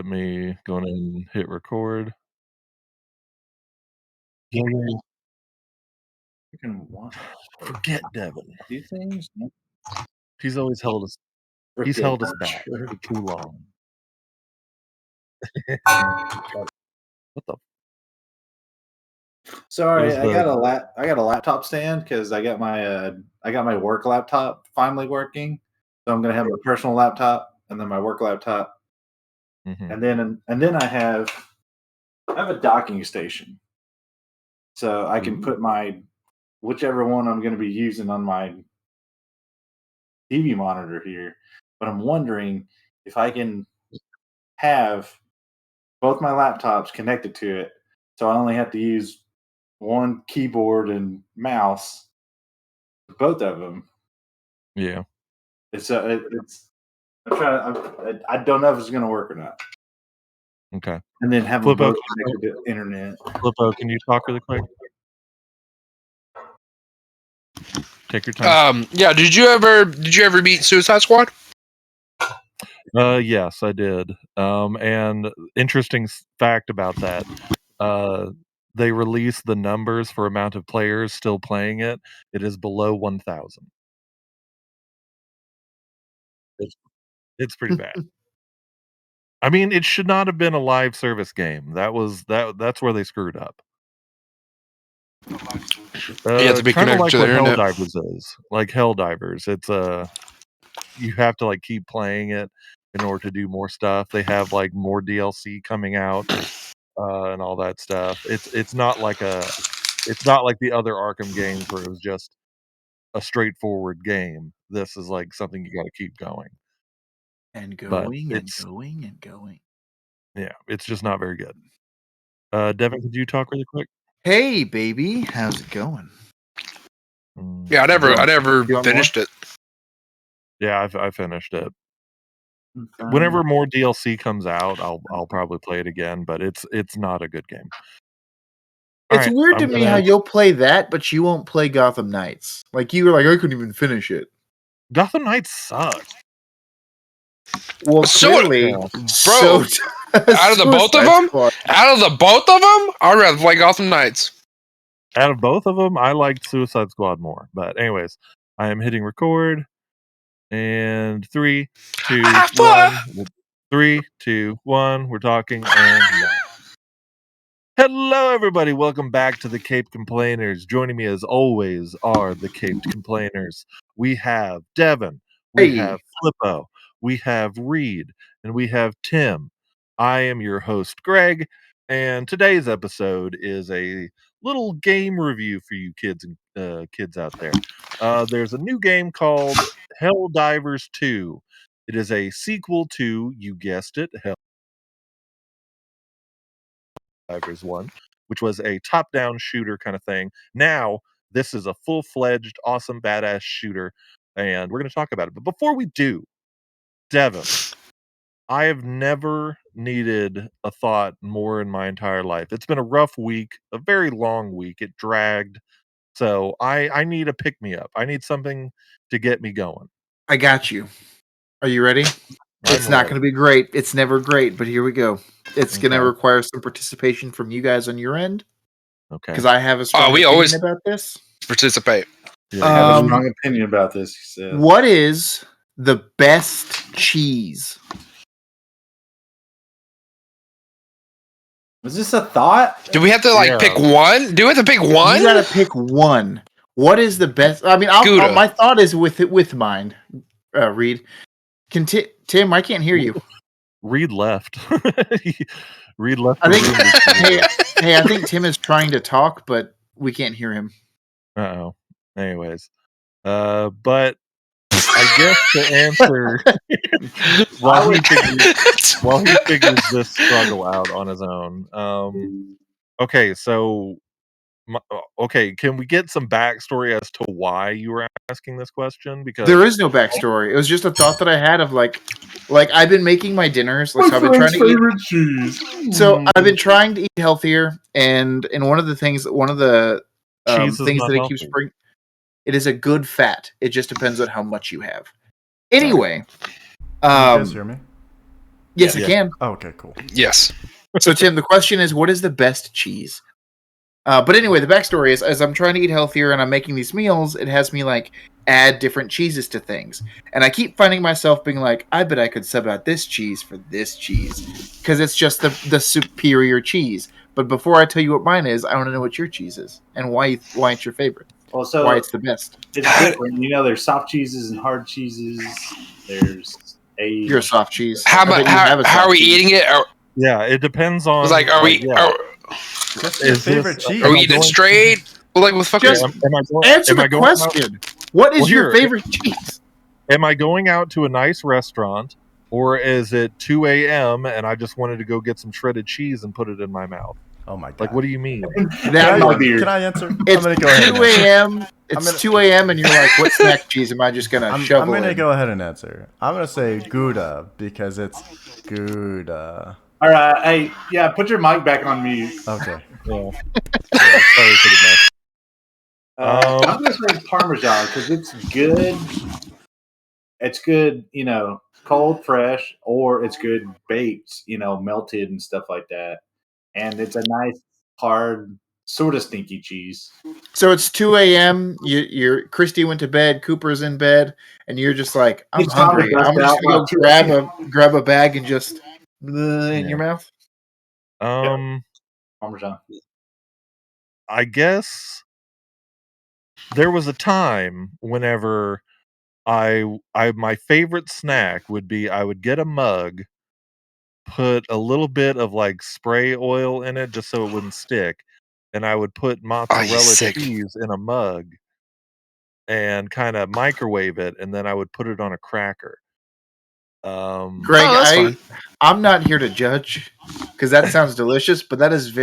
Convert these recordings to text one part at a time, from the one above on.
Let me go in and hit record. Yeah, Freaking what? forget Devin. Do things? He's always held us. He's held us back for too long. What the? Sorry, I got a laptop stand because I got my work laptop finally working. So I'm gonna have my personal laptop and then my work laptop, and then I have a docking station, so I can put my whichever one I'm going to be using on my TV monitor here. But I'm wondering if I can have both my laptops connected to it, so I only have to use one keyboard and mouse, both of them. Yeah. It's I'm trying. I don't know if it's going to work or not. Okay. And then have them both connected to the internet. Flippo, can you talk really quick? Take your time. Yeah. Did you ever beat Suicide Squad? Yes, I did. And interesting fact about that. They released the numbers for amount of players still playing it. It is below 1,000. It's pretty bad. I mean, it should not have been a live service game. That's where they screwed up. You have to be kind of connected like to the what internet. Helldivers is. Like Helldivers, it's you have to like keep playing it in order to do more stuff. They have like more DLC coming out and all that stuff. It's not like the other Arkham games where it was just a straightforward game. This is like something you got to keep going. And going and going and going. Yeah, it's just not very good. Devin, could you talk really quick? Hey, baby, how's it going? Yeah, I never finished it. Yeah, I finished it. Whenever more DLC comes out, I'll probably play it again, but it's not a good game. It's weird to me how you'll play that, but you won't play Gotham Knights. Like you were like, I couldn't even finish it. Gotham Knights sucks. Well, clearly, bro. Out of the both of them, I'd rather play Gotham Knights. Out of both of them, I liked Suicide Squad more. But anyways, I am hitting record. And 3, 2, 1. 3, 2, 1. We're talking. And hello, everybody. Welcome back to the Caped Compaliners. Joining me, as always, are the Caped Compaliners. We have Devin. We have Flippo. We have Reed. And we have Tim. I am your host, Greg. And today's episode is a little game review for you kids and kids out there. There's a new game called Helldivers 2. It is a sequel to, you guessed it, Helldivers 1, which was a top-down shooter kind of thing. Now, this is a full-fledged, awesome, badass shooter, and we're going to talk about it. But before we do, Devin, I have never needed a thought more in my entire life. It's been a rough week, a very long week. It dragged. So I need a pick-me-up. I need something to get me going. I got you. Are you ready? It's not going to be great. It's never great, but here we go. It's going to require some participation from you guys on your end. Okay. Because I have a strong opinion about this. Participate. Yeah, I have a strong opinion about this, he said. What is the best cheese? Was this a thought? Do we have to pick one? Do we have to pick one? You got to pick one. What is the best? I mean, my thought is with mine. Reed, Tim, I can't hear you. Reed left. Reed left. I think. I think Tim is trying to talk, but we can't hear him. Uh-oh. Anyways, but I guess to answer while he figures this struggle out on his own. Okay, so can we get some backstory as to why you were asking this question? Because there is no backstory. It was just a thought that I had of like I've been making my dinners. Like, my friend's favorite cheese. So I've been trying to eat healthier, and one of the things that it keeps bringing, it is a good fat. It just depends on how much you have. Anyway, can you guys hear me? Yes, I can. Oh, okay, cool. Yes. So, Tim, the question is, what is the best cheese? But anyway, the backstory is, as I'm trying to eat healthier and I'm making these meals, it has me like add different cheeses to things, and I keep finding myself being like, I bet I could sub out this cheese for this cheese because it's just the superior cheese. But before I tell you what mine is, I want to know what your cheese is and why it's your favorite. Well, so why it's the best. It's different. You know, there's soft cheeses and hard cheeses. There's You're a soft cheese. How are we eating it? Yeah, it depends on. Like, are we? Just your favorite cheese. Are we eating straight? Like, with fucking. Answer the question. What is your favorite cheese? Am I going out to a nice restaurant, or is it 2 a.m. and I just wanted to go get some shredded cheese and put it in my mouth? Oh my god! Like, what do you mean? Can I answer? It's I'm gonna go ahead. 2 a.m. It's 2 a.m. and you're like, what snack cheese am I just gonna shovel? I'm gonna go ahead and answer. I'm gonna say Gouda because it's Gouda. All right, hey, put your mic back on mute. Okay. Yeah. Sorry for the mess. I'm gonna say Parmesan because it's good. It's good, cold, fresh, or it's good baked, melted and stuff like that. And it's a nice, hard, sort of stinky cheese. So it's 2 a.m. You're Christy went to bed, Cooper's in bed, and you're just like, I'm hungry. I'm just gonna go grab a bag and just in your mouth. Parmesan. I guess there was a time whenever my favorite snack would be I would get a mug, put a little bit of like spray oil in it just so it wouldn't stick, and I would put mozzarella cheese in a mug and kind of microwave it, and then I would put it on a cracker. Greg, I'm not here to judge because that sounds delicious, but that is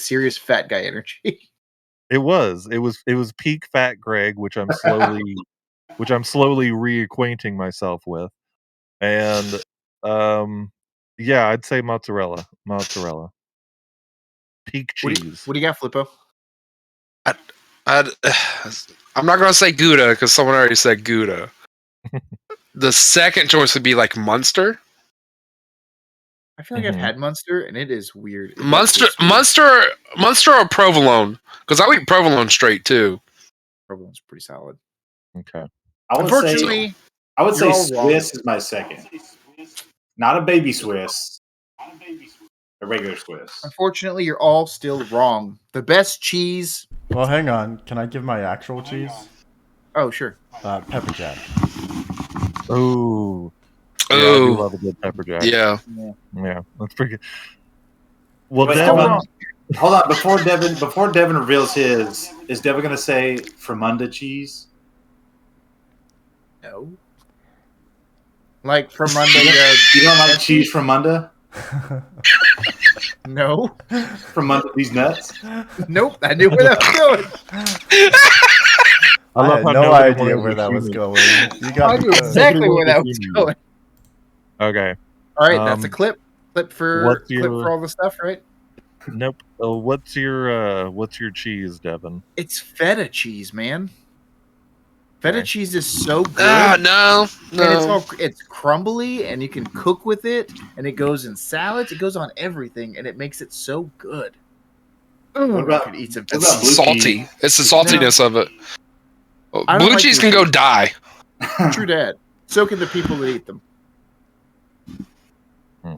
serious fat guy energy. It was peak fat Greg, which I'm slowly reacquainting myself with. And I'd say mozzarella. Peak cheese. What do you got, Flippo? I'm not gonna say Gouda because someone already said Gouda. The second choice would be like Munster. I feel like I've had Munster and it is weird. Munster or provolone? Because I eat provolone straight too. Provolone's pretty solid. Okay. Unfortunately, I would say Swiss is my second. Not a baby Swiss. A regular Swiss. Unfortunately, you're all still wrong. The best cheese. Well, hang on. Can I give my actual cheese? Oh, sure. Pepper jack. Oh. Yeah, I do love a good pepper jack. Yeah, that's pretty good. Well, wait, Devin, hold on. Before Devin reveals his, is Devin going to say Fremunda cheese? No. Like Fremunda. You don't like cheese Fremunda? No. Fremunda these nuts? Nope. I knew where that was going. I had no idea where that was going. I knew exactly where that was going. Okay. All right, that's a clip. Clip for all the stuff, right? Nope. What's your cheese, Devin? It's feta cheese, man. Feta cheese is so good. No. And it's crumbly, and you can cook with it, and it goes in salads. It goes on everything, and it makes it so good. What about, I could eat some it's salty. It's the saltiness of it. Blue cheese can go die. True that. So can the people that eat them.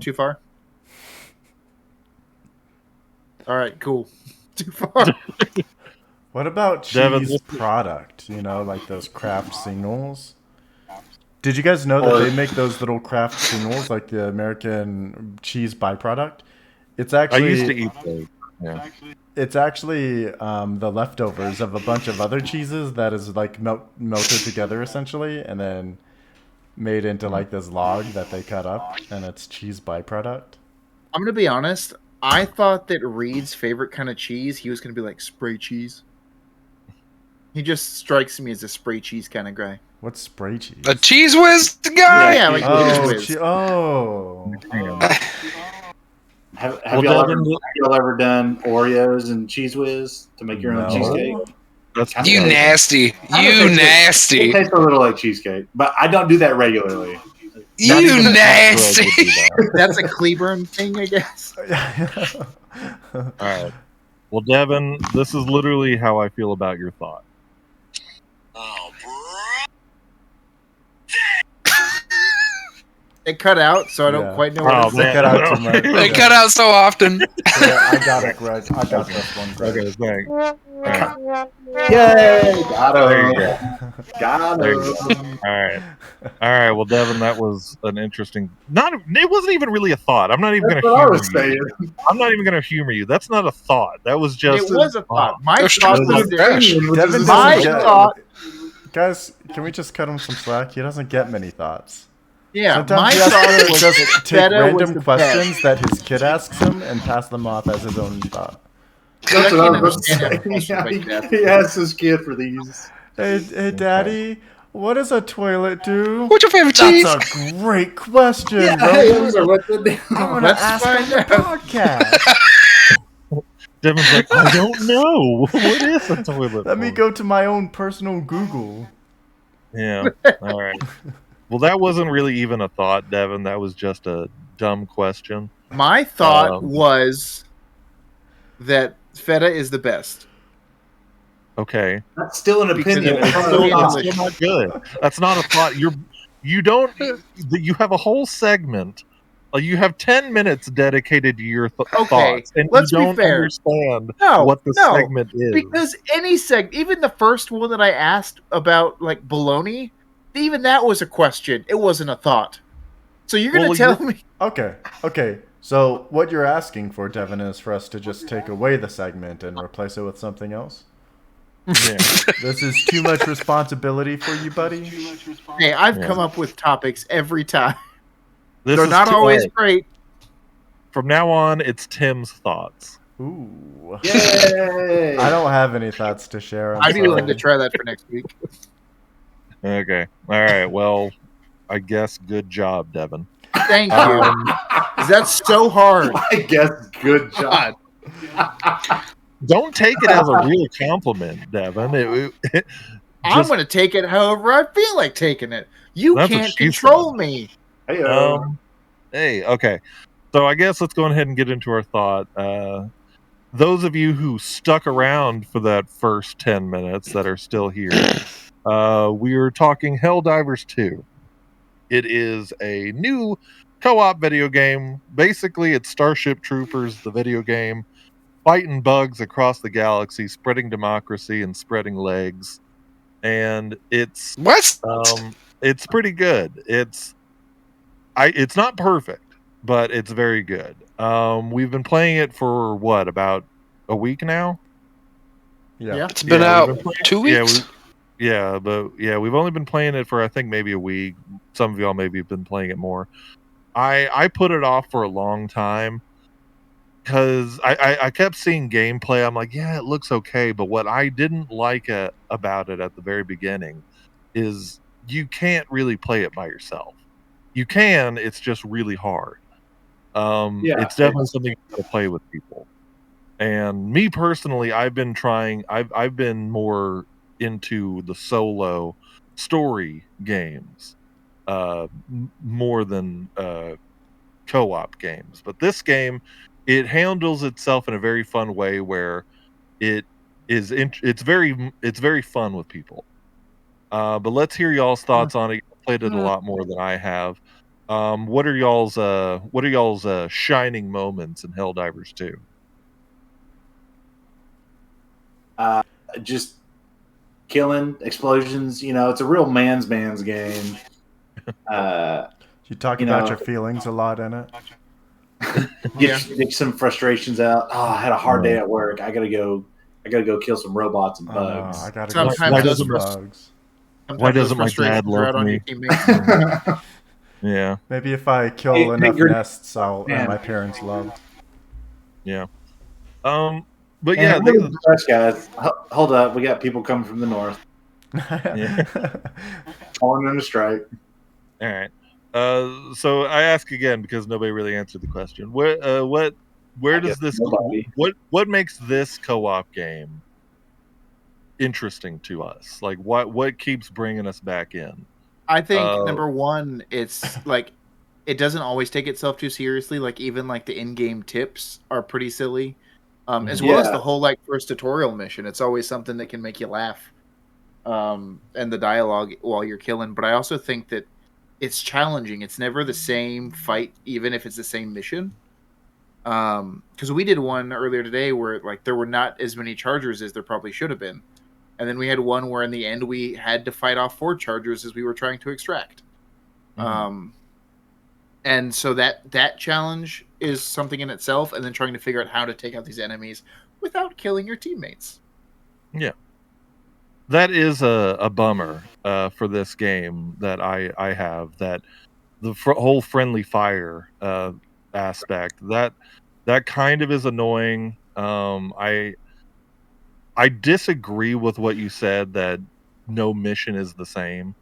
Too far? All right, cool. Too far. What about cheese product? Like those Kraft singles. Did you guys know that they make those little Kraft singles, like the American cheese byproduct? It's actually I used to eat those. Yeah. It's actually the leftovers of a bunch of other cheeses that is like melted together essentially, and then made into like this log that they cut up, and it's cheese byproduct. I'm gonna be honest. I thought that Reed's favorite kind of cheese, he was gonna be like spray cheese. He just strikes me as a spray cheese kind of guy. What's spray cheese? A cheese whiz guy? Yeah, like whiz. Have y'all ever done Oreos and Cheese Whiz to make your own cheesecake? You nasty. You nasty. It tastes a little like cheesecake, but I don't do that regularly. Not You even a nasty. Greg would do that. That's a Cleburne thing, I guess. All right. Well, Devin, this is literally how I feel about your thought. It cut out, so I don't Yeah. quite know what Oh, it's They man. cut out too much. They cut out so often. Yeah, I got it, Greg. I got this one, Greg. Okay, thanks. All right. Yay! Got There you him. go. Got There you him. All right. All right. Well, Devin, that was an interesting. It wasn't even really a thought. I'm not even going That's to what I humor was you. saying. I'm not even going to humor you. That's not a thought. That was just. It was a thought. My That's thought true. was That's this. trash. Devin My doesn't get. thought. Guys, can we just cut him some slack? He doesn't get many thoughts. Yeah, Sometimes my he has thought to was just that take Feta was random the questions that his kid asks him and pass them off as his own thought. That's I what can't I was understand how saying. questions Yeah, like that. he asked his kid for these. Hey, Daddy, what does a toilet do? What's your favorite cheese? That's a great question, Yeah, bro. hey, I'm sorry, what's the deal? I'm gonna Let's ask on find the out. podcast. Devin's like, I don't know. What is a toilet? Let me for? go to my own personal Google. Yeah. All right. Well, that wasn't really even a thought, Devin. That was just a dumb question. My thought was that Feta is the best. Okay. That's still an Because opinion. it's It's probably still in not. English. Still not good. That's not a thought. You have a whole segment. You have 10 minutes dedicated to your Okay, thoughts, and let's you be don't fair. understand No, what the no, segment is. Because any even the first one that I asked about, like, baloney, even that was a question. It wasn't a thought. So you're going to tell me... Okay. So what you're asking for, Devin, is for us to just take away the segment and replace it with something else? Yeah. This is too much responsibility for you, buddy? Hey, I've come up with topics every time. This They're is not always great. From now on, it's Tim's thoughts. Ooh. Yay! I don't have any thoughts to share. I'd be willing to try that for next week. Okay. All right. Well, I guess good job, Devin. Thank you. 'Cause that's so hard. I guess good job. Don't take it as a real compliment, Devin. I'm going to take it however I feel like taking it. You That's what can't she control said. me. Hey, Hey, okay. So I guess let's go ahead and get into our thought. Those of you who stuck around for that first 10 minutes that are still here, we are talking Helldivers 2. It is a new co-op video game. Basically, it's Starship Troopers, the video game, fighting bugs across the galaxy, spreading democracy and spreading legs. And it's pretty good. It's not perfect, but it's very good. We've been playing it for what, about a week now? Yeah. It's been out 2 weeks. We've only been playing it for, I think, maybe a week. Some of y'all maybe have been playing it more. I put it off for a long time because I kept seeing gameplay. I'm like, yeah, it looks okay, but what I didn't like about it at the very beginning is you can't really play it by yourself. You can, it's just really hard. It's definitely something you gotta play with people. And me personally, I've been more into the solo story games more than co-op games. But this game, it handles itself in a very fun way where it's very fun with people. But let's hear y'all's thoughts on it. You played it a lot more than I have. What are y'all's shining moments in Helldivers 2? just killing explosions. It's a real man's game. You talk about your feelings a lot in it. Get some frustrations out. Oh, I had a hard day at work. I gotta go kill some robots and bugs. I gotta Sometimes go those some bugs. Why doesn't my dad love me? Yeah. Maybe if I kill enough nests, I'll earn my parents' love. Yeah. But yeah, guys, hold up. We got people coming from the north. Yeah. Calling in a strike. All right. So I ask again because nobody really answered the question. Where does this what makes this co-op game interesting to us? Like what keeps bringing us back in? I think number one, it's like it doesn't always take itself too seriously. Like even like the in-game tips are pretty silly, as well as the whole like first tutorial mission. It's always something that can make you laugh, and the dialogue while you're killing. But I also think that it's challenging. It's never the same fight, even if it's the same mission. Because we did one earlier today where like there were not as many chargers as there probably should have been. And then we had one where in the end we had to fight off 4 chargers as we were trying to extract. And so that challenge is something in itself, and then trying to figure out how to take out these enemies without killing your teammates. Yeah. That is a bummer for this game that I have, that the whole friendly fire aspect, that kind of is annoying. I disagree with what you said that no mission is the same.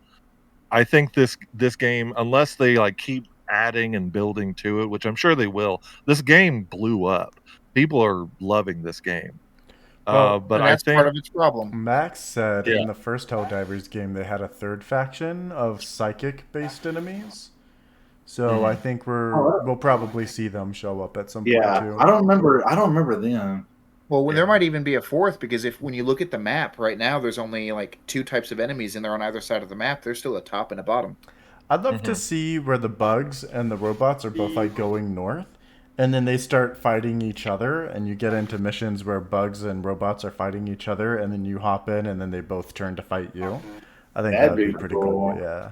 I think this game, unless they like keep adding and building to it, which I'm sure they will, this game blew up. People are loving this game. Well, But and that's I think part of its problem. Max said in the first Helldivers game they had a third faction of psychic-based enemies. So I think we'll probably see them show up at some point too. I don't remember them. Well, there might even be a fourth, because when you look at the map right now, there's only like 2 types of enemies, and they're on either side of the map. There's still a top and a bottom. I'd love to see where the bugs and the robots are both like going north, and then they start fighting each other, and you get into missions where bugs and robots are fighting each other, and then you hop in, and then they both turn to fight you. I think that'd be pretty cool. Yeah.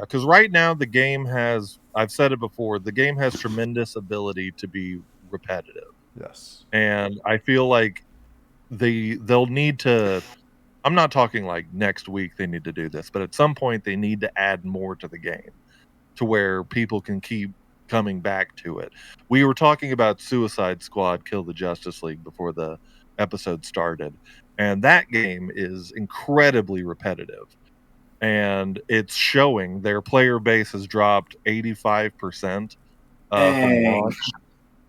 Because right now the game has, I've said it before, the game has tremendous ability to be repetitive. Yes. And I feel like they'll need to, I'm not talking like next week they need to do this, but at some point they need to add more to the game to where people can keep coming back to it. We were talking about Suicide Squad Kill the Justice League before the episode started, and that game is incredibly repetitive. And it's showing their player base has dropped 85% from launch.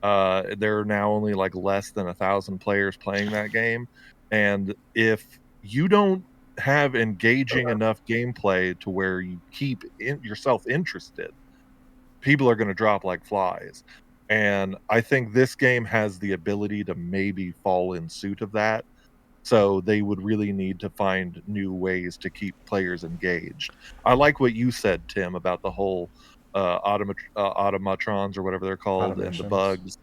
There are now only like less than 1,000 players playing that game, and if you don't have engaging enough gameplay to where you keep yourself interested, people are going to drop like flies. And I think this game has the ability to maybe fall in suit of that. So they would really need to find new ways to keep players engaged. I like what you said, Tim, about the whole automatrons or whatever they're called and the bugs.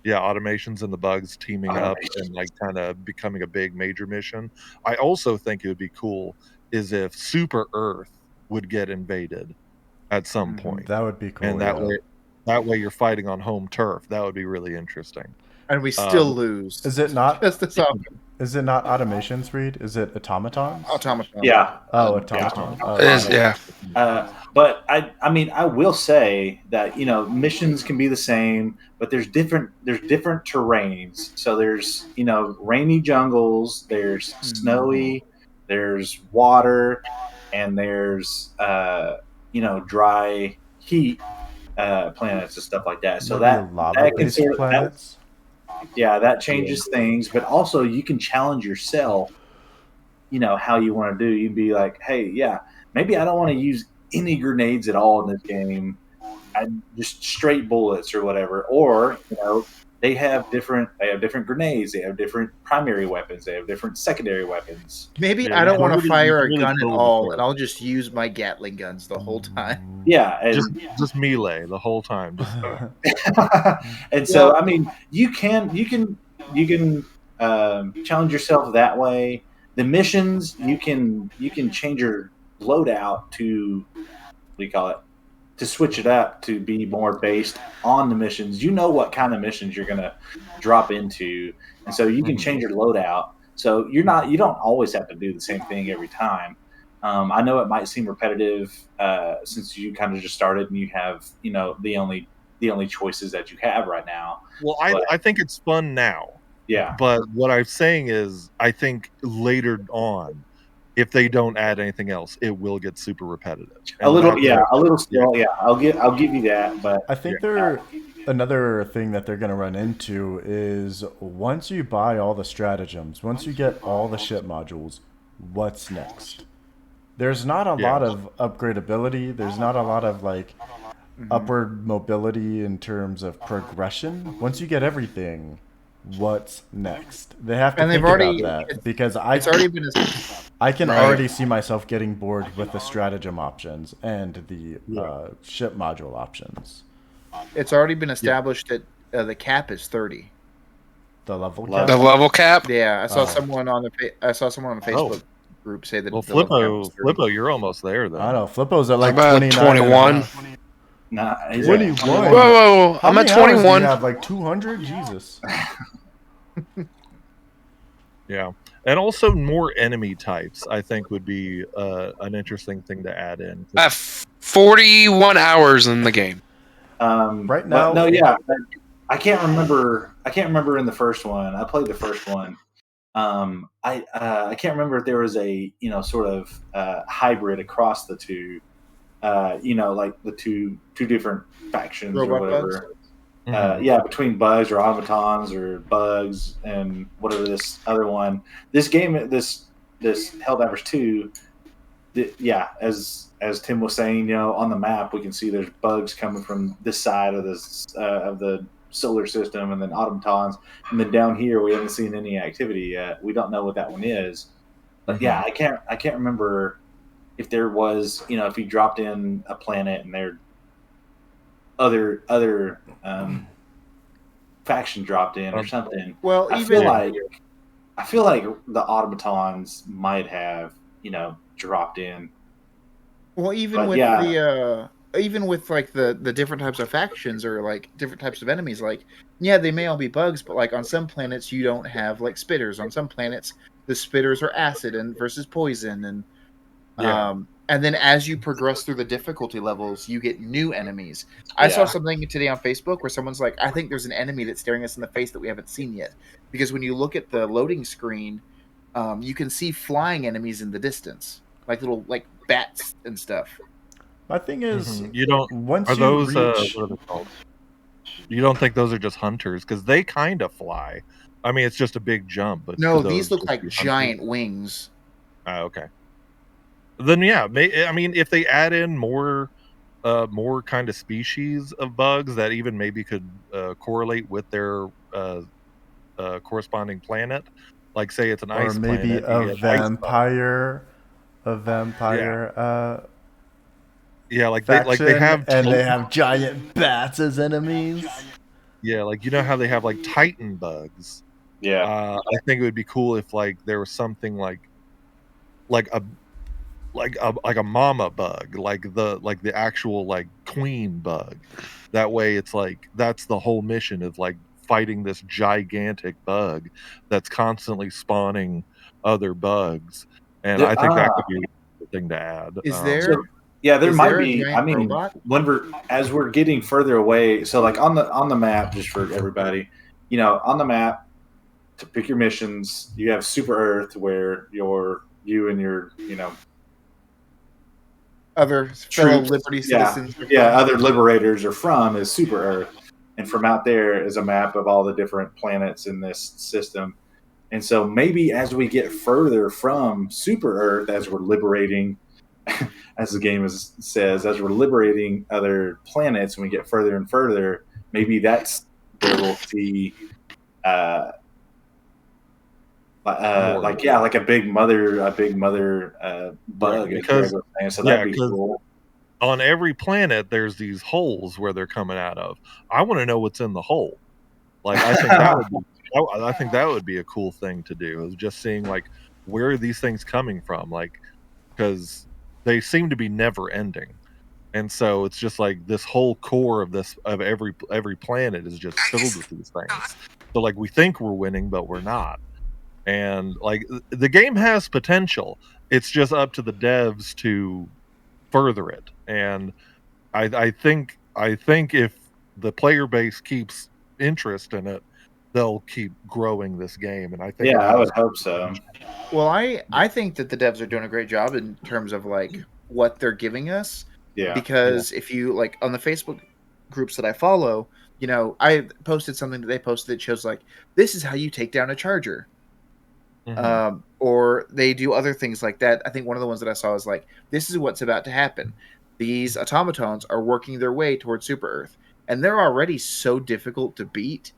Yeah, automations and the bugs teaming up and like kind of becoming a big major mission. I also think it would be cool is if Super Earth would get invaded at some point. That would be cool. And that way you're fighting on home turf. That would be really interesting. And we still lose. Is it not? Just this often. Is it not automations, Reed? Is it automatons? Automatons. Yeah. Oh, automatons. It is, yeah. But I mean, I will say that missions can be the same, but there's different terrains. So there's rainy jungles, there's snowy, there's water, and there's dry heat planets and stuff like that. So that planets. That changes things, but also you can challenge yourself, how you want to do. You'd be like, hey, maybe I don't want to use any grenades at all in this game. I just straight bullets or whatever. Or, they have different grenades, they have different primary weapons, they have different secondary weapons. Maybe I don't want to fire a gun at all, and I'll just use my Gatling guns the whole time. Yeah, and just melee the whole time. And so I mean, you can challenge yourself that way. The missions, you can change your loadout to to switch it up to be more based on the missions. You know what kind of missions you're going to drop into, and so you can change your loadout. So you don't always have to do the same thing every time. I know it might seem repetitive since you kind of just started and you have the only choices that you have right now. Well, I think it's fun now. Yeah. But what I'm saying is, I think later on, if they don't add anything else, it will get super repetitive. A little still. Yeah, I'll give you that. But I think another thing that they're going to run into is once you buy all the stratagems, once you get all the ship modules, what's next? there's not a lot of upgradability. There's not a lot of like upward mobility in terms of progression. Once you get everything, what's next? They have to think about that because it's already been. I can already see myself getting bored with the stratagem options and the ship module options. It's already been established that the cap is 30. The level cap. The level cap. Yeah, I saw someone on the Facebook group say that. Well, the level cap was 30. Flippo, you're almost there then. I know Flippo's at like about 21. Nah, 21. Whoa! I'm at 21. You have like 200. Jesus. Yeah, and also more enemy types, I think, would be an interesting thing to add in. 41 hours in the game. Right now, no, yeah, I can't remember. I can't remember in the first one. I played the first one. I can't remember if there was a sort of hybrid across the two. Like the two different factions Robot or whatever. Between bugs or automatons or bugs and whatever this other one. This game, this Helldivers 2, as Tim was saying, on the map we can see there's bugs coming from this side of this of the solar system, and then automatons, and then down here we haven't seen any activity yet. We don't know what that one is, but I can't remember if there was, if you dropped in a planet and there other faction dropped in or something. Well, I feel like the automatons might have, dropped in. Well, even with like the different types of factions or like different types of enemies, like they may all be bugs, but like on some planets you don't have like spitters. On some planets the spitters are acid and versus poison, and then as you progress through the difficulty levels, you get new enemies. I saw something today on Facebook where someone's like, I think there's an enemy that's staring us in the face that we haven't seen yet. Because when you look at the loading screen, you can see flying enemies in the distance, like little like bats and stuff. My thing is, you don't. Once are you those reach, what are they called? You don't think those are just hunters because they kind of fly? I mean, it's just a big jump. But no, these look like giant wings. Okay. Then I mean, if they add in more kind of species of bugs that even maybe could correlate with their corresponding planet, like say it's an ice planet, or maybe a vampire, like faction, they have and they have giant bats as enemies. Yeah, like how they have like Titan bugs. Yeah, I think it would be cool if like there was something like a mama bug, like the actual like queen bug. That way it's like that's the whole mission of like fighting this gigantic bug that's constantly spawning other bugs. And I think that could be a thing to add. Is there there might be. I mean, robot? As we're getting further away, so like on the map, just for everybody, on the map to pick your missions, you have Super Earth where you and your other fellow Liberty citizens. Other liberators are from is Super Earth, and from out there is a map of all the different planets in this system. And so maybe as we get further from Super Earth, as we're liberating, as the game says, as we're liberating other planets, and we get further and further, maybe that's where we'll see like a big mother bug, because so that'd be cool. On every planet there's these holes where they're coming out of. I want to know what's in the hole. Like I think that would be a cool thing to do, is just seeing like where are these things coming from, like because they seem to be never ending. And so it's just like this whole core of every planet is just filled with these things. So like we think we're winning, but we're not. And like the game has potential. It's just up to the devs to further it. And I think if the player base keeps interest in it, they'll keep growing this game. And I think I would hope so. Well, I think that the devs are doing a great job in terms of like what they're giving us. Yeah. Because if you like on the Facebook groups that I follow, I posted something that they posted that shows like this is how you take down a charger. or they do other things like that. I think one of the ones that I saw is like, this is what's about to happen. These automatons are working their way towards Super Earth, and they're already so difficult to beat.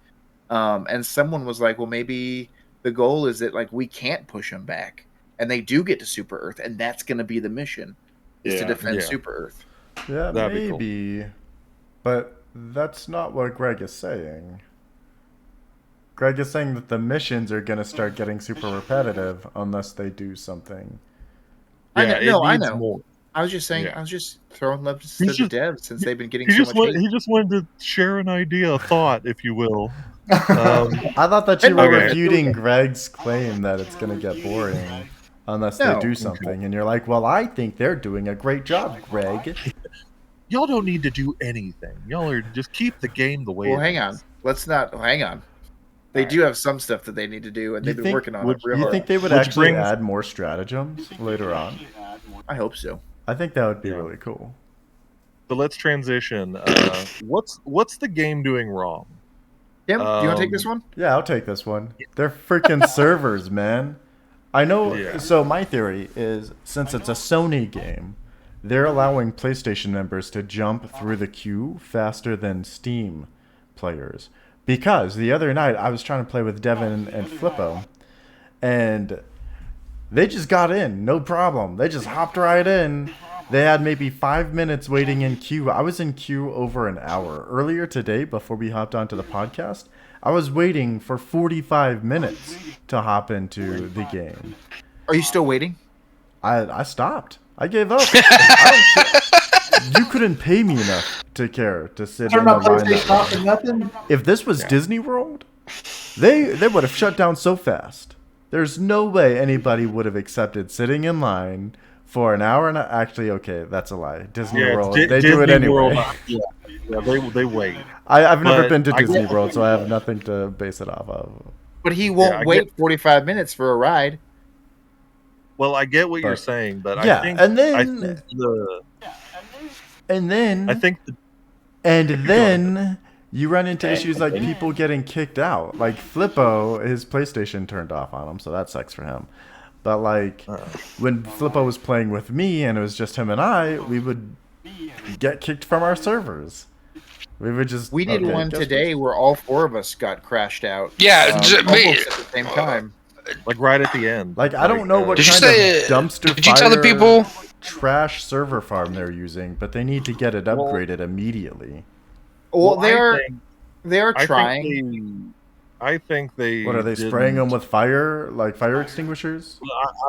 And someone was like, well, maybe the goal is that like we can't push them back, and they do get to Super Earth, and that's going to be the mission, is to defend Super Earth. Yeah, That'd be maybe. Cool. But that's not what Greg is saying. Greg is saying that the missions are going to start getting super repetitive unless they do something. Yeah, I know. More. I was just saying. I was just throwing love to the devs since they've been getting so much hate. He just wanted to share an idea, a thought, if you will. I thought that you were refuting Greg's claim that it's going to get boring unless they do something. And you're like, well, I think they're doing a great job, Greg. Y'all don't need to do anything. Y'all are just keep the game the way it is. Well, hang on. Let's not. Hang on. They do have some stuff that they need to do, and they've been working on it real hard. You think they would actually add more stratagems later on? I hope so. I think that would be really cool. So let's transition. What's the game doing wrong? Tim, do you want to take this one? Yeah, I'll take this one. They're freaking servers, man. I know. Yeah. So my theory is, since it's a Sony game, they're allowing PlayStation members to jump through the queue faster than Steam players. Because the other night I was trying to play with Devin and Flippo, and they just got in, no problem. They just hopped right in. They had maybe 5 minutes waiting in queue. I was in queue over an hour. Earlier today, before we hopped onto the podcast, I was waiting for 45 minutes to hop into the game. Are you still waiting? I stopped. I gave up. I don't care. You couldn't pay me enough to care to sit in the line. If this was Disney World, they would have shut down so fast. There's no way anybody would have accepted sitting in line for an hour and actually, okay, that's a lie. Disney World, they Disney do it anyway. World, they wait. I've never been to Disney World, so I have nothing to base it off of. But he won't wait 45 minutes for a ride. Well, I get what you're saying, but I think then you run into issues like people getting kicked out. Like Flippo, his PlayStation turned off on him, so that sucks for him. But like when Flippo was playing with me and it was just him and I, we would get kicked from our servers. We did one today where all four of us got crashed out. Yeah, almost at the same time. Like right at the end. Like I don't know what kind of dumpster did you tell the people trash server farm they're using, but they need to get it upgraded immediately. Well, they're trying. I think they. What are they spraying them with fire, like fire extinguishers?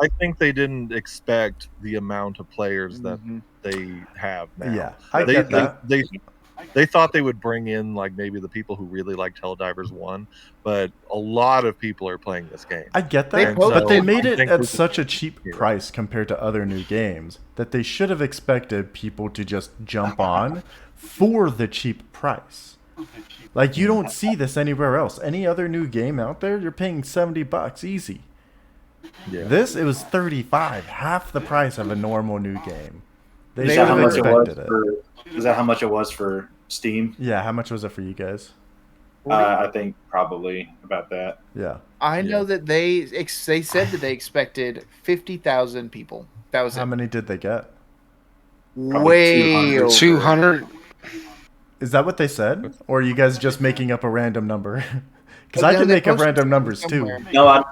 I think they didn't expect the amount of players that they have now. Yeah, I get that. They thought they would bring in like maybe the people who really liked Helldivers 1, but a lot of people are playing this game. I get that, but they made it at such a cheap price compared to other new games that they should have expected people to just jump on for the cheap price. Like you don't see this anywhere else. Any other new game out there, you're paying $70 easy. Yeah. It was $35, half the price of a normal new game. They should have expected it. Is that how much it was for Steam? Yeah, how much was it for you guys? I think probably about that. Yeah. I know that they said that they expected 50,000 people. That was How many did they get? Way 200. Is that what they said? Or are you guys just making up a random number? Because I can make up random numbers too. No,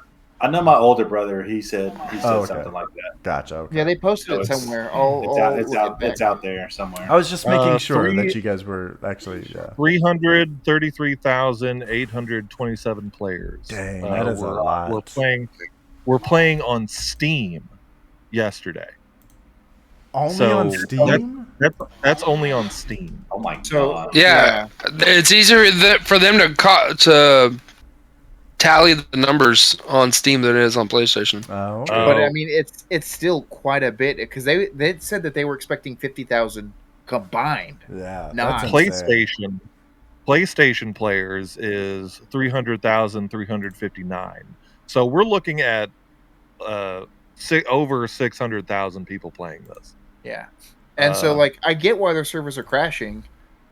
I know my older brother. He said something like that. Gotcha. Okay. Yeah, they posted it somewhere. It's out there somewhere. I was just making sure that you guys were actually 333,827 players. Dang, that is a lot. We're playing on Steam yesterday. Only on Steam? That's only on Steam. Oh my god! Yeah, it's easier for them to tally the numbers on Steam than it is on PlayStation. Oh, okay. But I mean, it's still quite a bit because they said that they were expecting 50,000 combined. Yeah, not PlayStation players is 300,359. So we're looking at over 600,000 people playing this. Yeah, and so like I get why their servers are crashing,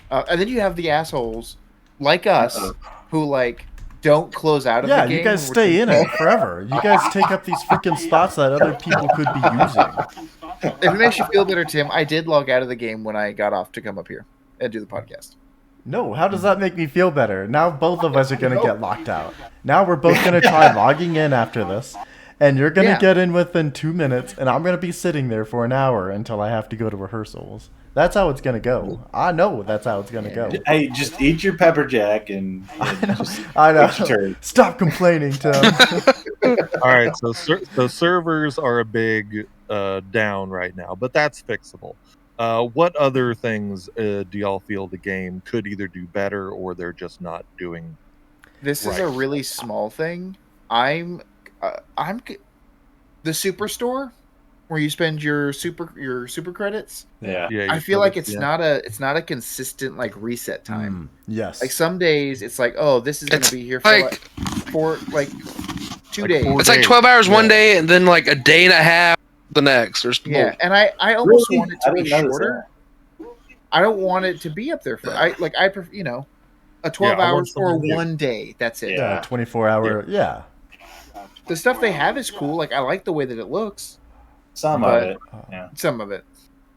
and then you have the assholes like us who like don't close out of the game. Yeah, you guys stay in it forever. You guys take up these freaking spots that other people could be using. If it makes you feel better, Tim, I did log out of the game when I got off to come up here and do the podcast. No, how does that make me feel better? Now both of us are going to get locked out. Now we're both going to try logging in after this. And you're going to get in within 2 minutes, and I'm going to be sitting there for an hour until I have to go to rehearsals. That's how it's going to go. I know that's how it's going to go. Hey, just eat your pepper jack and I know. Stop complaining, Tim. All right, so servers are a big down right now, but that's fixable. What other things do y'all feel the game could either do better or they're just not doing? This is a really small thing. I'm the superstore where you spend your super credits. Yeah. I feel like it's not a consistent like reset time. Yes. Like some days it's like, oh, this is going to be here for 2 days. It's like 12 hours one day and then like a day and a half the next. Yeah, and I almost want it to be shorter. I don't want it to be up there for a 12 hours or 1 day. That's it. Yeah, 24-hour. Yeah. The stuff they have is cool. Like I like the way that it looks. Some of it.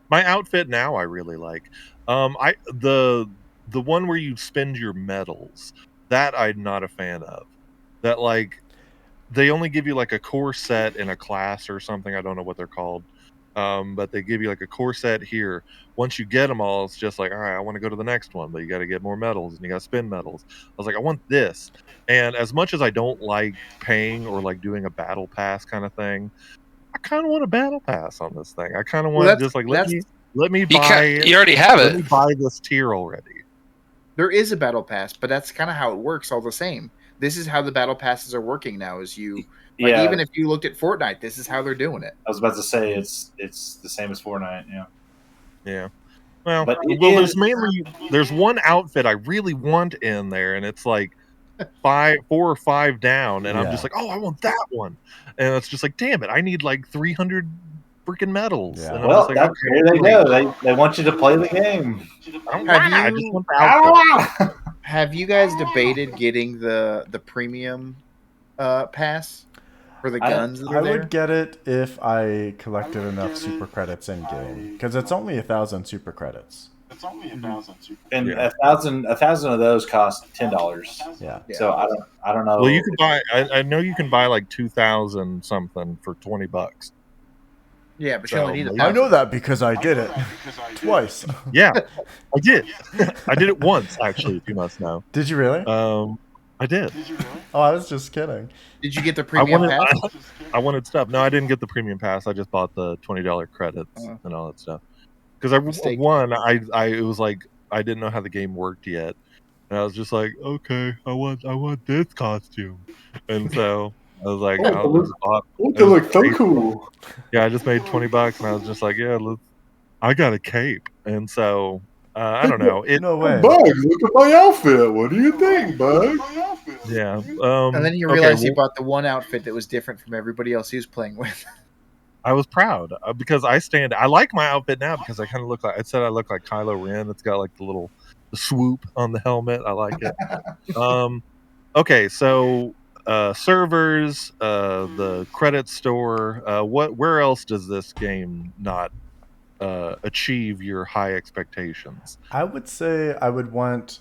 My outfit now I really like. The one where you spend your medals, that I'm not a fan of. That like they only give you like a core set in a class or something. I don't know what they're called. But they give you like a core set here. Once you get them all, it's just like, all right, I want to go to the next one, but you got to get more medals and you got to spend medals. I was like, I want this. And as much as I don't like paying or like doing a battle pass kind of thing, I kind of want a battle pass on this thing. I kind of want just like let me buy. You already have it. Let me buy this tier already. There is a battle pass, but that's kind of how it works all the same. This is how the battle passes are working now. Is you. Like even if you looked at Fortnite, this is how they're doing it. I was about to say it's the same as Fortnite. Yeah. Well, there's one outfit I really want in there, and it's like 4 or 5 down, and I'm just like, oh, I want that one, and it's just like, damn it, I need like 300 freaking medals. Yeah. And well, there they go. They want you to play the game. Have you guys debated getting the premium pass? For the guns that are there? I would get it if I collected enough super credits in game, because it's only 1,000 super credits. And 1,000 of those cost $10. Yeah. So I don't know. Well, you can buy. I know you can buy like 2,000 something for $20. Yeah, but you only need 1,000. I know that because I did it twice. Yeah, I did. I did it once actually. If you must know. Did you really? I did. Oh, I was just kidding. Did you get the premium pass? I wanted stuff. No, I didn't get the premium pass. I just bought the $20 credits and all that stuff. Because it was like I didn't know how the game worked yet, and I was just like, okay, I want this costume, and so I was like, it looks so cool. Yeah, I just made $20, and I was just like, yeah, I got a cape, and so. I don't know. No way. Bugs, look at my outfit. What do you think, Bugs? Yeah. And then you realized you bought the one outfit that was different from everybody else he was playing with. I was proud because I like my outfit now because I kind of look like, I said I look like Kylo Ren. It's got like the swoop on the helmet. I like it. Okay, so servers, the credit store. Where else does this game not achieve your high expectations? I would say I would want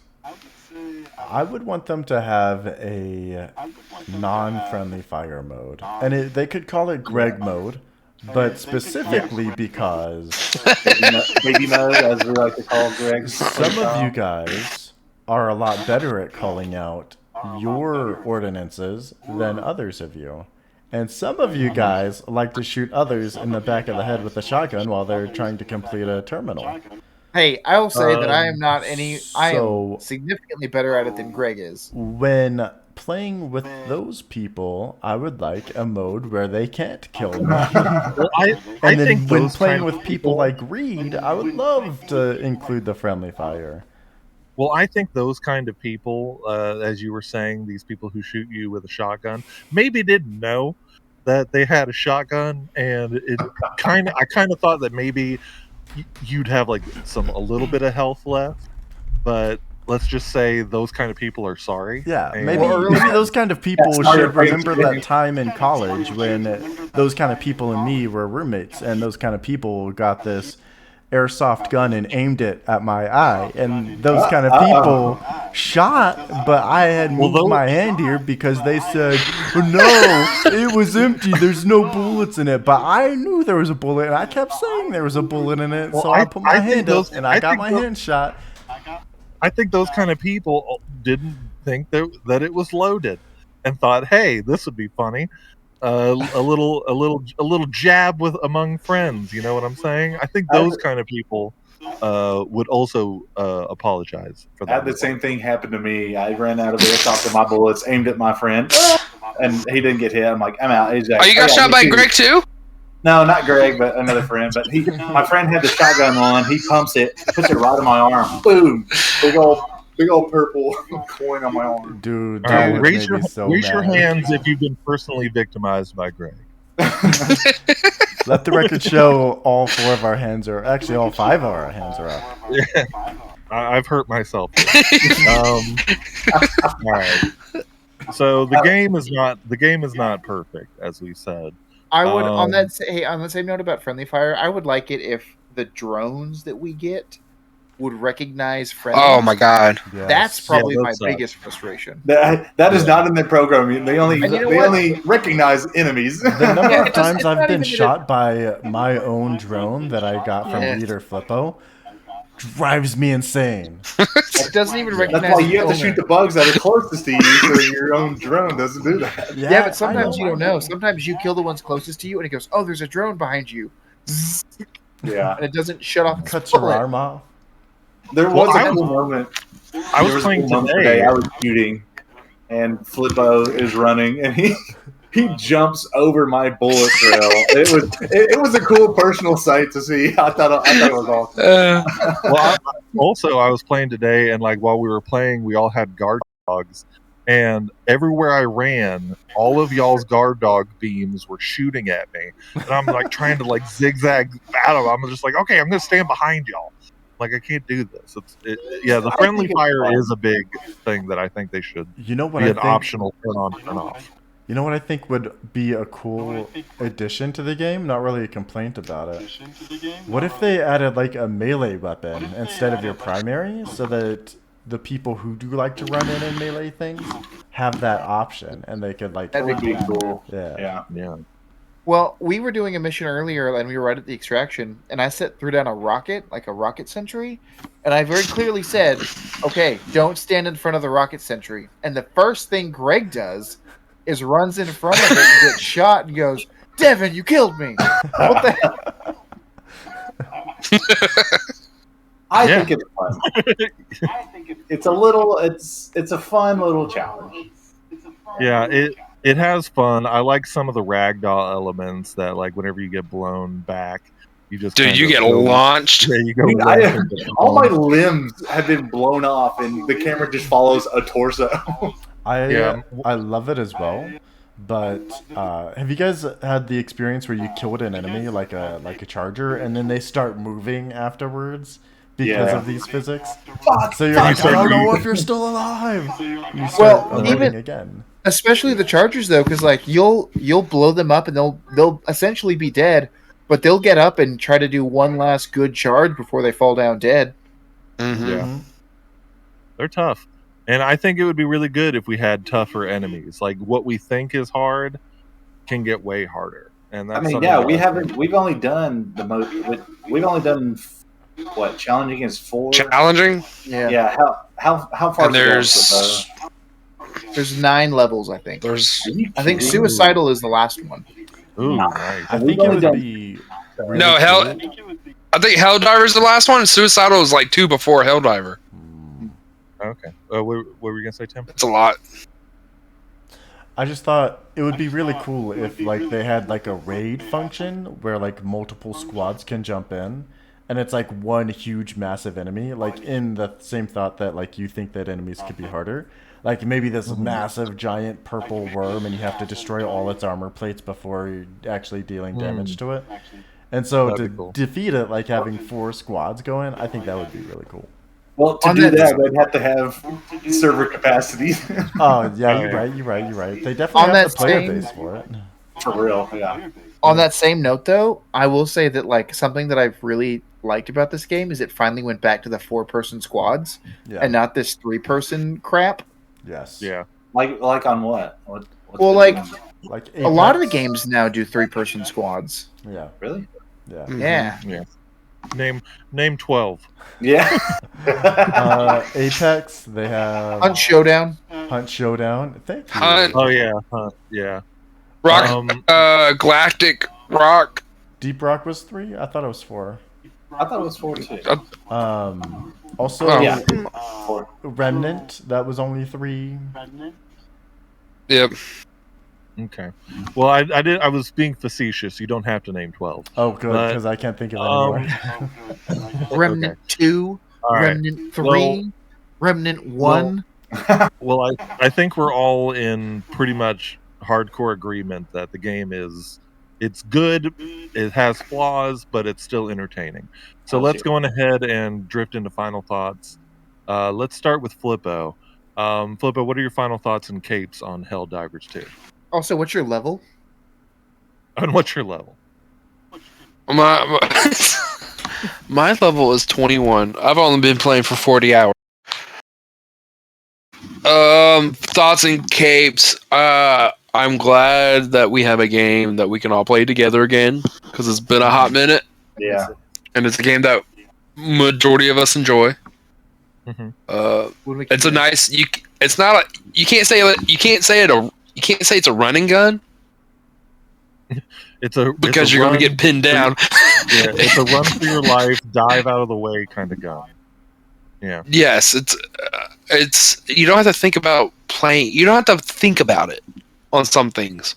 them to have a non-friendly fire mode, and they could call it Greg mode, but specifically because baby mode, as we like to call Greg. Some of you guys are a lot better at calling out your ordinances than others of you. And some of you guys like to shoot others in the back of the head with a shotgun while they're trying to complete a terminal. Hey, I will say that I am not I am significantly better at it than Greg is. When playing with those people, I would like a mode where they can't kill me. I think when playing with people like Reed, I would love to include the friendly fire. Well, I think those kind of people, as you were saying, these people who shoot you with a shotgun, maybe didn't know that they had a shotgun, and I kind of thought that maybe you'd have like a little bit of health left, but let's just say those kind of people are sorry. Yeah, and- maybe those kind of people should remember that time in college when those kind of people and me were roommates, and those kind of people got this airsoft gun and aimed it at my eye, and those kind of people shot, but I had moved my hand here because they said, no, it was empty, there's no bullets in it, but I knew there was a bullet, and I kept saying there was a bullet in it, so I put my hand up, and I got my hand shot. I think those kind of people didn't think that it was loaded, and thought, "Hey, this would be funny, a little jab among friends." You know what I'm saying? I think those kind of people would also apologize for that. I had the same thing happen to me. I ran out of airsoft and my bullets aimed at my friend, and he didn't get hit. I'm like, I'm out. He's like, Oh, you got shot by Greg too? No, not Greg, but another friend. But my friend had the shotgun on. He pumps it, puts it right on my arm. Boom! Big old purple coin on my arm. Dude, raise your hands if you've been personally victimized by Greg. Let the record show all 4 of our hands are actually all 5 of our hands are up. Yeah, I've hurt myself. All right. So the game is not perfect, as we said. I would on that same note about friendly fire, I would like it if the drones that we get would recognize friendly. Oh my god, Yes. That's probably my sucks. biggest frustration. That is not in the program. They only recognize enemies. The number of times it's I've not been even shot by my own drone that I got from Leader Flippo drives me insane. It doesn't even recognize. That's why you have to shoot the bugs that are closest to you, so your own drone doesn't do that. Yeah, but sometimes you don't know. Sometimes you kill the ones closest to you, and it goes, "Oh, there's a drone behind you." Yeah, and it doesn't shut off. Cuts your arm off. There was a cool moment. I was playing today. I was shooting, and Flippo is running, and he jumps over my bullet trail. It was a cool personal sight to see. I thought it was awesome. Well, I was playing today, and like while we were playing, we all had guard dogs, and everywhere I ran, all of y'all's guard dog beams were shooting at me, and I'm like trying to like zigzag out of them. I'm just like, okay, I'm gonna stand behind y'all. Like I can't do this. The friendly fire is a big thing that I think they should. You know what be I an think? optional turn on, turn off. You know what I think would be a cool addition to the game? Not really a complaint about it. What if they added like a melee weapon instead of your primary, so that the people who do like to run in and melee things have that option, and they could like. That would be cool. Yeah. Well, we were doing a mission earlier, and we were right at the extraction, and I threw down a rocket, like a rocket sentry, and I very clearly said, "Okay, don't stand in front of the rocket sentry." And the first thing Greg does is runs in front of it and gets shot and goes, "Devin, you killed me!" What the hell? I think it's fun. It's a fun little challenge. Yeah, it has fun. I like some of the ragdoll elements that, like, whenever you get blown back, you just you get launched. Yeah, you go. Dude, all my limbs have been blown off, and the camera just follows a torso. I love it as well. But have you guys had the experience where you killed an enemy like a charger, and then they start moving afterwards because of these physics? So you're like, I don't know if you're still alive. You start even again. Especially the chargers, though, because like you'll blow them up and they'll essentially be dead, but they'll get up and try to do one last good charge before they fall down dead. Mm-hmm. Yeah, they're tough, and I think it would be really good if we had tougher enemies. Like what we think is hard can get way harder, and that's we've only done the most. We've only done what challenging is 4. Challenging. Yeah. How far? There's 9 levels, I think. I think Suicidal is the last one. Ooh, nice. I think it would be. Really No, I think Helldivers is the last one. Suicidal was like 2 before Helldiver. Okay. What were you gonna say, Tim? It's a lot. I just thought it would be really cool if like they had like a raid function where like multiple squads can jump in, and it's like one huge massive enemy. Like in the same thought that like you think that enemies could be harder. Like maybe this massive giant purple worm, and you have to destroy all its armor plates before you're actually dealing damage to it. And so to defeat it, like having 4 squads going, I think that would be really cool. Well, to On do that- that, they'd have to have server capacity. Oh yeah, Okay. you're right. They definitely On have that the player same- base for it. For real, yeah. On that same note, though, I will say that like something that I've really liked about this game is it finally went back to the 4-person squads Yeah. and not this 3-person crap. Yes. Yeah. Like on what? What's Well, the like name? Like a lot of the Apex. games now do 3-person squads. Yeah. Really? Yeah. Yeah. Name 12. Yeah. Apex. They have Hunt Showdown. Hunt Showdown. Thank you. Hunt. Oh yeah, yeah. Rock, Galactic Rock. Deep Rock was 3. I thought it was 4. I thought it was 4 too. Also, Oh. Yeah. 4. Remnant. That was only 3. Yep. Okay. Well, I was being facetious. You don't have to name 12. Oh, good, But, because I can't think of any more. Remnant 2. All right. Remnant 3. Well- Remnant 1. Well, I think we're all in pretty much hardcore agreement that the game it's good, it has flaws, but it's still entertaining. So let's go on ahead and drift into final thoughts. Let's start with Flippo. Flippo, what are your final thoughts and capes on Helldivers 2? Also, what's your level? And what's your level? My my level is 21. I've only been playing for 40 hours. Thoughts and capes. I'm glad that we have a game that we can all play together again because it's been a hot minute, Yeah. and it's a game that majority of us enjoy. Mhm. It's a nice. It's not a. You can't say it's a running gun because you're going to get pinned down. Yeah, it's a run for your life, dive out of the way kind of gun. Yeah. Yes, it's you don't have to think about playing. You don't have to think about it on some things.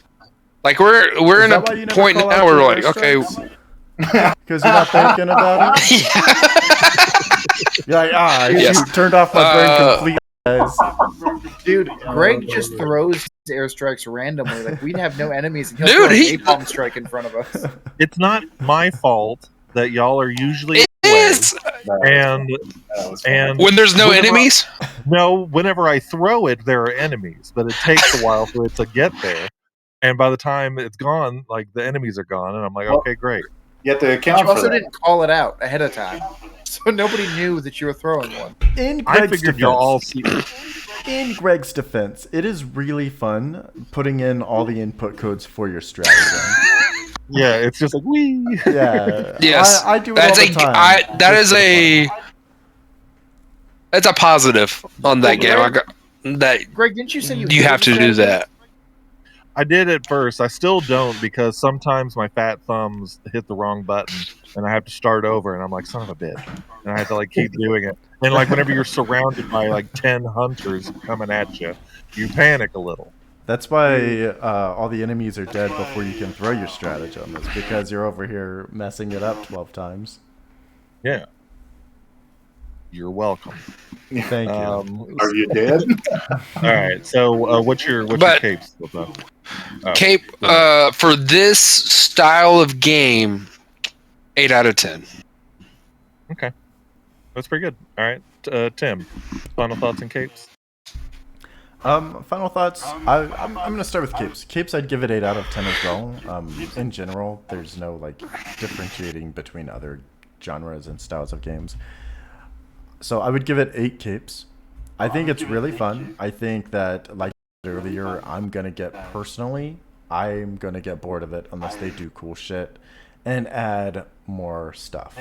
Like we're Is in that why you a never point call now out where your we're like, okay, airstrikes? Because you're not thinking about it? You're like, Yes. you turned off my brain completely, guys. Dude, Greg just throws airstrikes randomly. Like, we'd have no enemies, and he'll Dude, throw an he- napalm strike in front of us. It's not my fault that y'all are usually it is and when there's no Whenever- enemies. no, whenever I throw it, there are enemies, but it takes a while for it to get there. And by the time it's gone, like the enemies are gone, and I'm like, Well, okay, great. You have to You account for also that. didn't call it out ahead of time, so nobody knew that you were throwing one. In I Greg's figured y'all all defense, see. in Greg's defense, it is really fun putting in all the input codes for your stratagem. Yeah, it's just like wee. Yeah. Yes, I do it that's all the time. that's a positive on that game. That Greg, didn't you say you you have hated to do strategy? that. I did at first. I still don't because sometimes my fat thumbs hit the wrong button and I have to start over and I'm like, son of a bitch. And I have to like keep doing it. And like whenever you're surrounded by like 10 hunters coming at you, you panic a little. That's why all the enemies are dead before you can throw your stratagem. It's because you're over here messing it up 12 times. Yeah. You're welcome. Thank you. Are you dead? All right. So what's your capes? Cape for this style of game, 8 out of 10. Okay. That's pretty good. All right. Tim, final thoughts and capes? Final thoughts. I'm gonna start with capes. Capes, I'd give it 8 out of 10 as well. In general, there's no like differentiating between other genres and styles of games. So I would give it 8 capes. I think it's really fun. I think that, like earlier, I'm gonna get bored of it unless they do cool shit and add more stuff.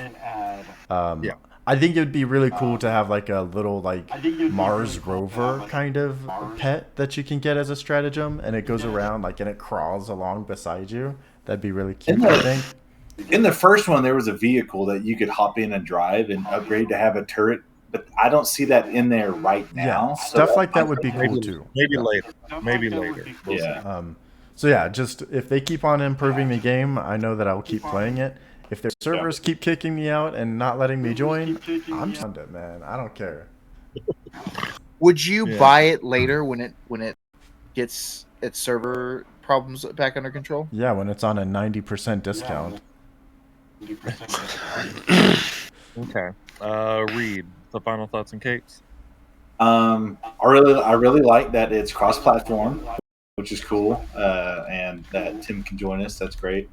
Yeah. I think it would be really cool to have like a little like Mars rover kind of pet that you can get as a stratagem, and it goes around like and it crawls along beside you. That'd be really cute, I think. In the first one, there was a vehicle that you could hop in and drive and upgrade to have a turret, but I don't see that in there right now. Yeah, so stuff like that would be cool too. Maybe later. Maybe later. We'll see. Yeah. So yeah, just if they keep on improving the game, I know that I will keep playing it. If their servers keep kicking me out and not letting me join, I'm just on it, man. I don't care. Would you buy it later when it gets its server problems back under control? Yeah, when it's on a 90% discount. Okay. Reed, the final thoughts and capes. I really like that it's cross-platform, which is cool, and that Tim can join us. That's great.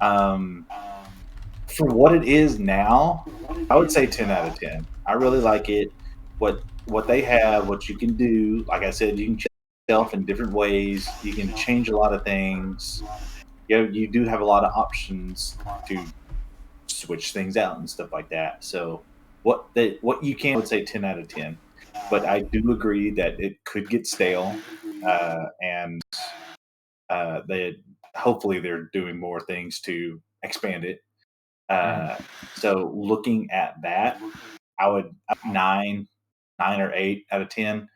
For what it is now, I would say 10 out of 10. I really like it. What they have, what you can do. Like I said, you can change yourself in different ways. You can change a lot of things. You do have a lot of options to switch things out and stuff like that. So what you can, I would say 10 out of 10. But I do agree that it could get stale, and they hopefully they're doing more things to expand it. So looking at that, I would 9 or 8 out of 10.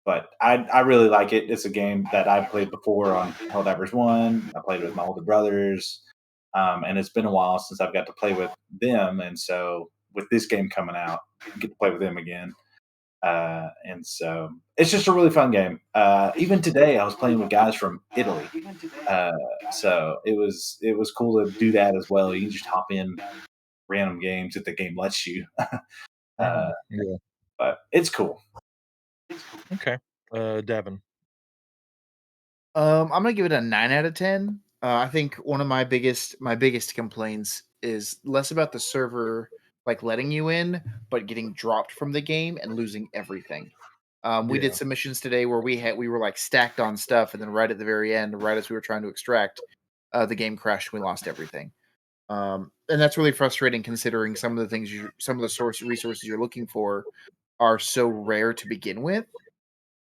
But I really like it. It's a game that I played before on Helldivers 1. I played with my older brothers, and it's been a while since I've got to play with them. And so with this game coming out, I get to play with them again. And so it's just a really fun game. Even today, I was playing with guys from Italy, so it was cool to do that as well. You can just hop in random games if the game lets you. Yeah. But it's cool. Okay, Devin. I'm gonna give it a 9 out of 10. I think one of my biggest complaints is less about the server like letting you in, but getting dropped from the game and losing everything. We did some missions today where we were like stacked on stuff, and then right at the very end, right as we were trying to extract, the game crashed. We lost everything, and that's really frustrating considering some of the source resources you're looking for are so rare to begin with.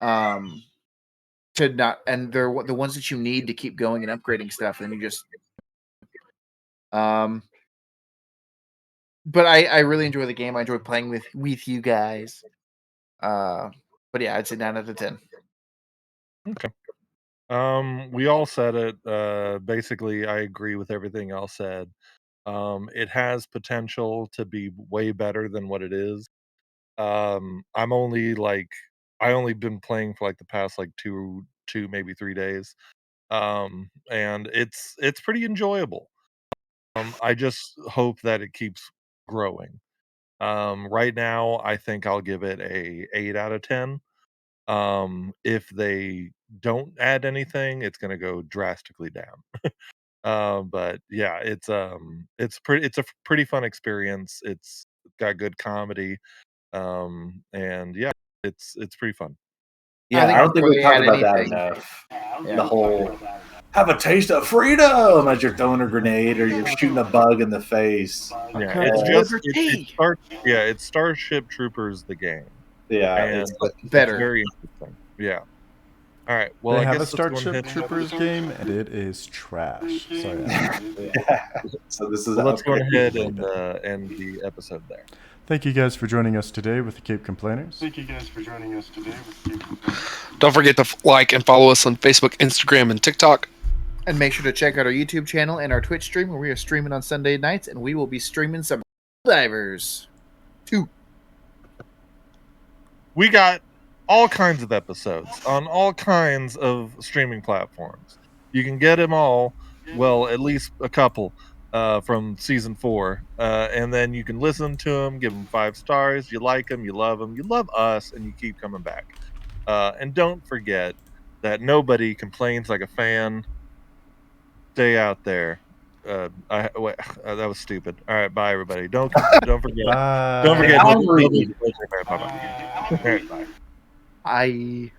To not, and they're the ones that you need to keep going and upgrading stuff, and you just but I really enjoy the game. I enjoy playing with you guys. But yeah, I'd say 9 out of 10. Okay. We all said it. Basically, I agree with everything y'all said. It has potential to be way better than what it is. I'm only like I only been playing for like the past like two maybe 3 days. And it's pretty enjoyable. I just hope that it keeps growing. Right now, I think I'll give it a 8 out of 10. If they don't add anything, it's gonna go drastically down. But yeah, it's a pretty fun experience. It's got good comedy. And yeah, it's pretty fun. Yeah, I don't think before we've they talked add about that anything, enough. yeah. The whole have a taste of freedom as you're throwing a grenade or you're shooting a bug in the face. Yeah, cup it's of just liberty. it's Starship Troopers the game, Yeah, and it's it's better. very interesting. Yeah. All right. Well, They I have a guess let's go Starship ahead. Troopers game, and it is trash. Sorry. so this is Well, let's go okay. ahead and end the episode there. Thank you guys for joining us today with the Caped Compaliners. Don't forget to like and follow us on Facebook, Instagram, and TikTok. And make sure to check out our YouTube channel and our Twitch stream where we are streaming on Sunday nights, and we will be streaming some Helldivers 2. We got all kinds of episodes on all kinds of streaming platforms. You can get them all, well, at least a couple, from season 4, and then you can listen to them, give them 5 stars. You like them, you love us, and you keep coming back. And don't forget that nobody complains like a fan. Stay out there. That was stupid. All right, bye everybody. Don't forget. Bye. Don't forget. I'm reading. Bye. I